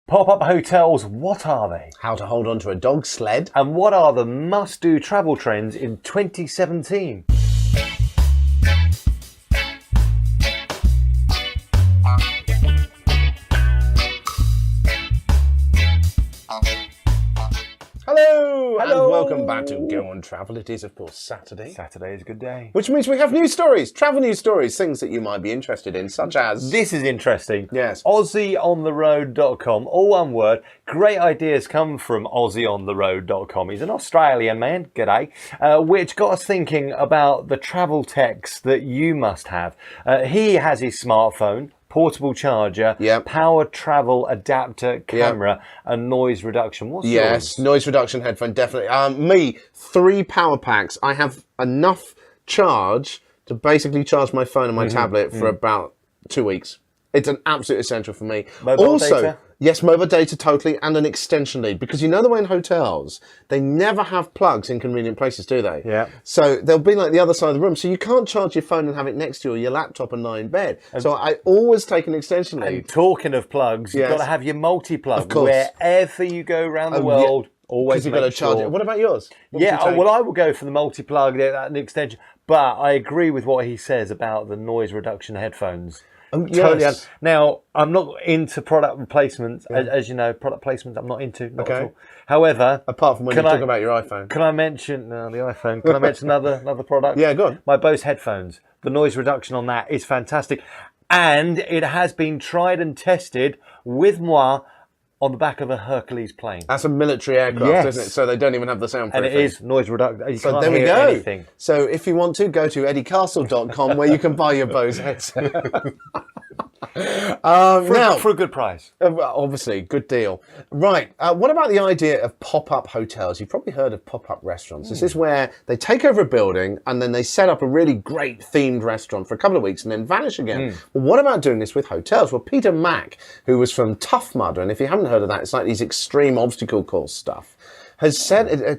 Pop-up hotels, what are they? How to hold on to a dog sled. And what are the must-do travel trends in 2017? Hello, Hello. and welcome back to Go On Travel. It is, of course, Saturday. Saturday is a good day. Which means we have news stories, travel news stories, things that you might be interested in, such as... This is interesting. Yes. AussieOnTheRoad.com, all one word. Great ideas come from AussieOnTheRoad.com. He's an Australian man, g'day, which got us thinking about the travel techs that you must have. He has his smartphone, portable charger, power travel adapter, camera, and noise reduction. What's yours? Noise reduction headphone, definitely. Me, 3 power packs. I have enough charge to basically charge my phone and my tablet for about 2 weeks. It's an absolute essential for me. Mobile data? Yes, mobile data totally, and an extension lead. Because you know the way in hotels, they never have plugs in convenient places, do they? Yeah. So they'll be like the other side of the room. So you can't charge your phone and have it next to you or your laptop and lie in bed. So I always take an extension lead. And talking of plugs, you've got to have your multi-plug. Of course. Wherever you go around the world, always you've got to charge it. What about yours? What I will go for the multi-plug, an extension. But I agree with what he says about the noise reduction headphones. Totally. Now, I'm not into product replacements. As you know, product placements I'm not into. Not at all. However, apart from when you talk about your iPhone. Can I mention the iPhone? Can I mention another product? Yeah, go on. My Bose headphones. The noise reduction on that is fantastic. And it has been tried and tested with moi on the back of a Hercules plane. That's a military aircraft, isn't it? So they don't even have the soundproofing. And it is noise reduction. You can't there we hear go. anything. So if you want to, go to eddiecastle.com where you can buy your Bose headset. For a good price. Obviously, good deal. Right, what about the idea of pop-up hotels? You've probably heard of pop-up restaurants. This is where they take over a building and then they set up a really great themed restaurant for a couple of weeks and then vanish again. Well, what about doing this with hotels? Well, Peter Mack, who was from Tough Mudder, and if you haven't heard of that, it's like these extreme obstacle course stuff, has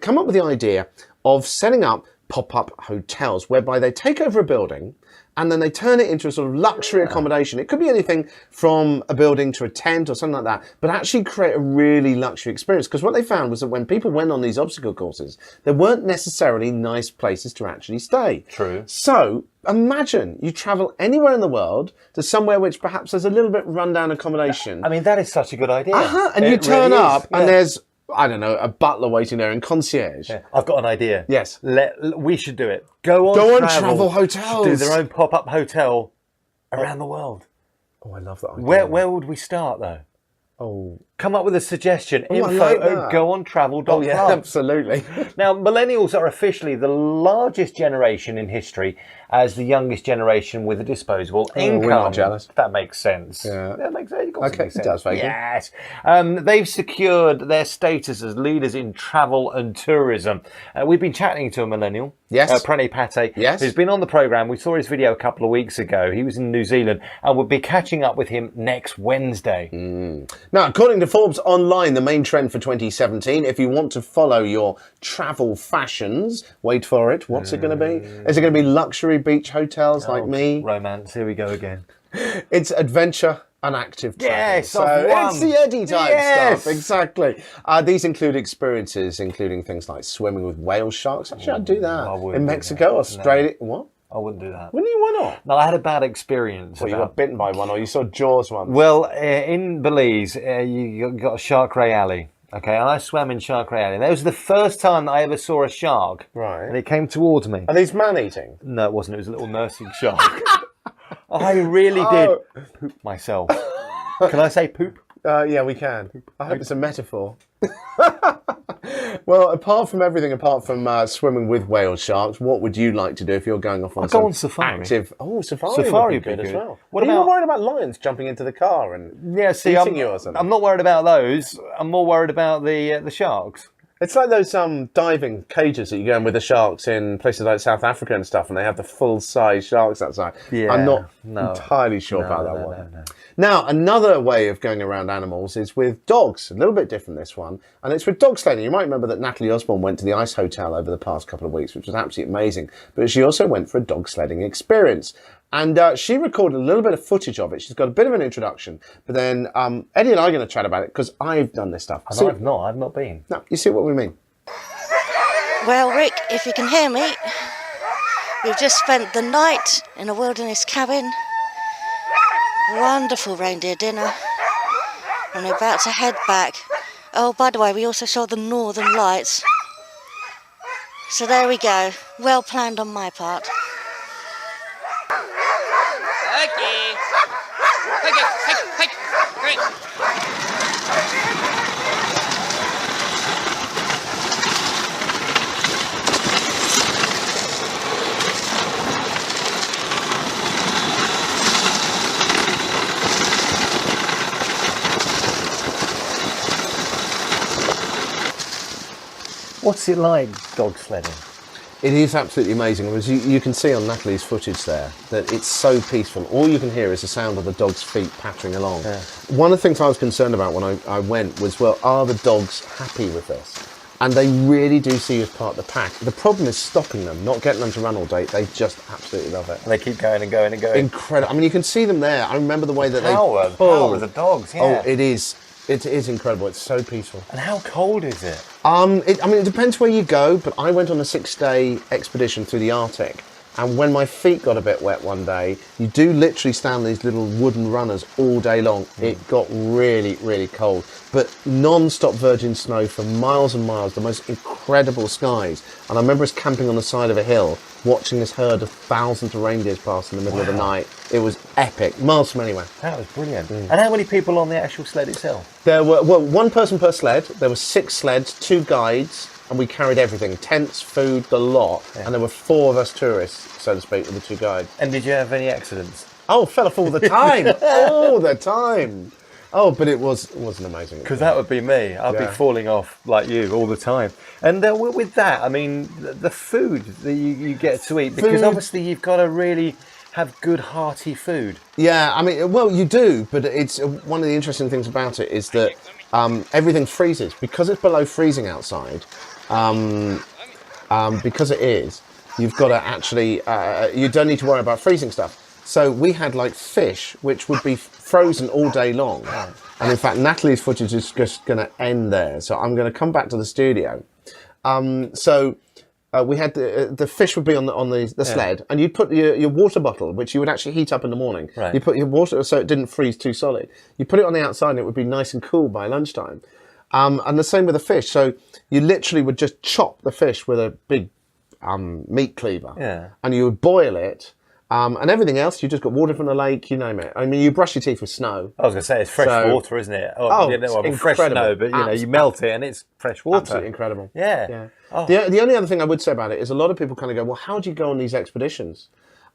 come up with the idea of setting up pop-up hotels whereby they take over a building and then they turn it into a sort of luxury accommodation. It could be anything from a building to a tent or something like that, but actually create a really luxury experience. Because what they found was that when people went on these obstacle courses, there weren't necessarily nice places to actually stay. True. So imagine you travel anywhere in the world to somewhere which perhaps has a little bit rundown accommodation. I mean, that is such a good idea. And you turn up and there's, I don't know, a butler waiting there and concierge. Yeah. I've got an idea. Yes. We should do it. Go on Travel hotels. Do their own pop-up hotel around the world. Oh, I love that idea. Where would we start, though? Oh. Come up with a suggestion. Info at GoOnTravel.com. Oh, yeah, absolutely. Now, millennials are officially the largest generation in history as the youngest generation with a disposable income. We're not jealous. That makes sense. Yeah. That makes sense. Okay, it does, Fagan. Yes. They've secured their status as leaders in travel and tourism. We've been chatting to a millennial. Yes. Pranay Pate. Yes. Who's been on the programme. We saw his video a couple of weeks ago. He was in New Zealand and we'll be catching up with him next Wednesday. Now, according to Forbes Online, the main trend for 2017, if you want to follow your travel fashions, wait for it. What's it going to be? Is it going to be luxury beach hotels like me? Romance. Here we go again. It's adventure and active travel. Yes, so it's the Eddie type stuff. Exactly. These include experiences, including things like swimming with whale sharks. Actually, I'd do that. In Mexico, Australia. No. What? I wouldn't do that. Wouldn't you? Why not? No, I had a bad experience. Well, you got bitten by one, or you saw Jaws once? Well, in Belize, you got a Shark Ray Alley. Okay, and I swam in Shark Ray Alley. And that was the first time that I ever saw a shark. Right. And it came towards me. Are these man-eating? No, it wasn't. It was a little nursing shark. I really did poop myself. Can I say poop? Yeah, we can. I hope it's a metaphor. Well, apart from everything, apart from swimming with whale sharks, what would you like to do if you're going off on I'll go on safari. Active? Oh, safari would be good as well. What Are you about worried about lions jumping into the car and eating you or something? I'm not worried about those. I'm more worried about the sharks. It's like those diving cages that you go in with the sharks in places like South Africa and stuff, and they have the full-size sharks outside. Yeah, I'm not entirely sure about that one. No. Now, another way of going around animals is with dogs. A little bit different, this one. And it's with dog sledding. You might remember that Natalie Osborne went to the Ice Hotel over the past couple of weeks, which was absolutely amazing. But she also went for a dog sledding experience. And she recorded a little bit of footage of it. She's got a bit of an introduction. But then Eddie and I are going to chat about it because I've done this stuff. And I've not been. No, you see what we mean. Well, Rick, if you can hear me, we've just spent the night in a wilderness cabin. Wonderful reindeer dinner. And we're about to head back. Oh, by the way, we also saw the Northern Lights. So there we go. Well planned on my part. Okay. Great. What's it like dog sledding? It is absolutely amazing. As you can see on Natalie's footage there, that it's so peaceful. All you can hear is the sound of the dog's feet pattering along. Yeah. One of the things I was concerned about when I went was, well, are the dogs happy with this? And they really do see you as part of the pack. The problem is stopping them, not getting them to run all day. They just absolutely love it. And they keep going and going and going. Incredible. I mean, you can see them there. I remember the way that the power of the dogs, yeah. Oh, it is. It is incredible. It's so peaceful. And how cold is it? It depends where you go, but I went on a 6-day expedition through the Arctic. And when my feet got a bit wet one day, you do literally stand on these little wooden runners all day long. It got really, really cold. But non-stop virgin snow for miles and miles, the most incredible skies. And I remember us camping on the side of a hill, watching this herd of thousands of reindeers pass in the middle of the night. It was epic, miles from anywhere. That was brilliant. And how many people on the actual sled itself? There were, well, one person per sled. There were 6 sleds, 2 guides, and we carried everything, tents, food, the lot. Yeah. And there were 4 of us tourists, so to speak, with the 2 guides. And did you have any accidents? Oh, fell off all the time, all the time. Oh, but it was an amazing. Because that would be me. I'd be falling off like you all the time. And with that, I mean, the food that you get to eat, because obviously you've got to really have good hearty food. Yeah, I mean, well, you do, but it's one of the interesting things about it is that everything freezes because it's below freezing outside. Because it is, you've got to actually you don't need to worry about freezing stuff. So we had like fish, which would be frozen all day long. And in fact, Natalie's footage is just going to end there. So I'm going to come back to the studio. We had the fish would be on the sled, and you'd put your water bottle, which you would actually heat up in the morning. Right. You put your water so it didn't freeze too solid. You put it on the outside, and it would be nice and cool by lunchtime. And the same with the fish. So you literally would just chop the fish with a big meat cleaver, and you would boil it. And everything else, you just got water from the lake, you name it. I mean, you brush your teeth with snow. I was going to say, it's fresh water, isn't it? Fresh snow, but you melt it and it's fresh water. Absolutely incredible. Yeah. Oh. The only other thing I would say about it is a lot of people kind of go, well, how do you go on these expeditions?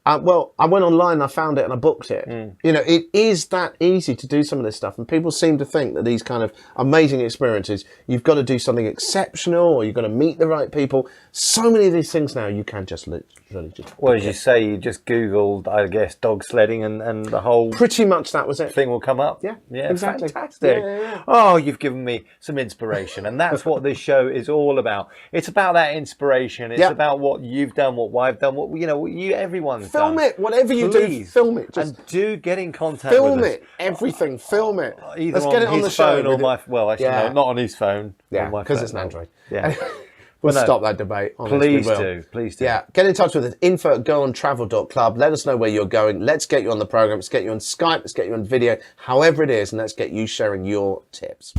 Well, I went online, I found it, and I booked it. You know, it is that easy to do some of this stuff, and people seem to think that these kind of amazing experiences, you've got to do something exceptional, or you've got to meet the right people. So many of these things now, you can just literally just. Well, as you say, you just Googled, I guess, dog sledding, and the whole. Pretty much that was it. Thing will come up. Yeah, exactly. Fantastic. Yeah. Oh, you've given me some inspiration, and that's what this show is all about. It's about that inspiration. It's about what you've done, what I've done, what everyone's film done. It, whatever you do, film it. And do get in contact film with us. it, everything, film it. Either Let's on get it on the his show. phone or my, well, actually, no, not on his phone. Yeah, because it's an Android. Yeah. We'll stop that debate. Honestly, Please do. Yeah, get in touch with us. info@GoOnTravel.club. Let us know where you're going. Let's get you on the program. Let's get you on Skype. Let's get you on video. However it is, and let's get you sharing your tips.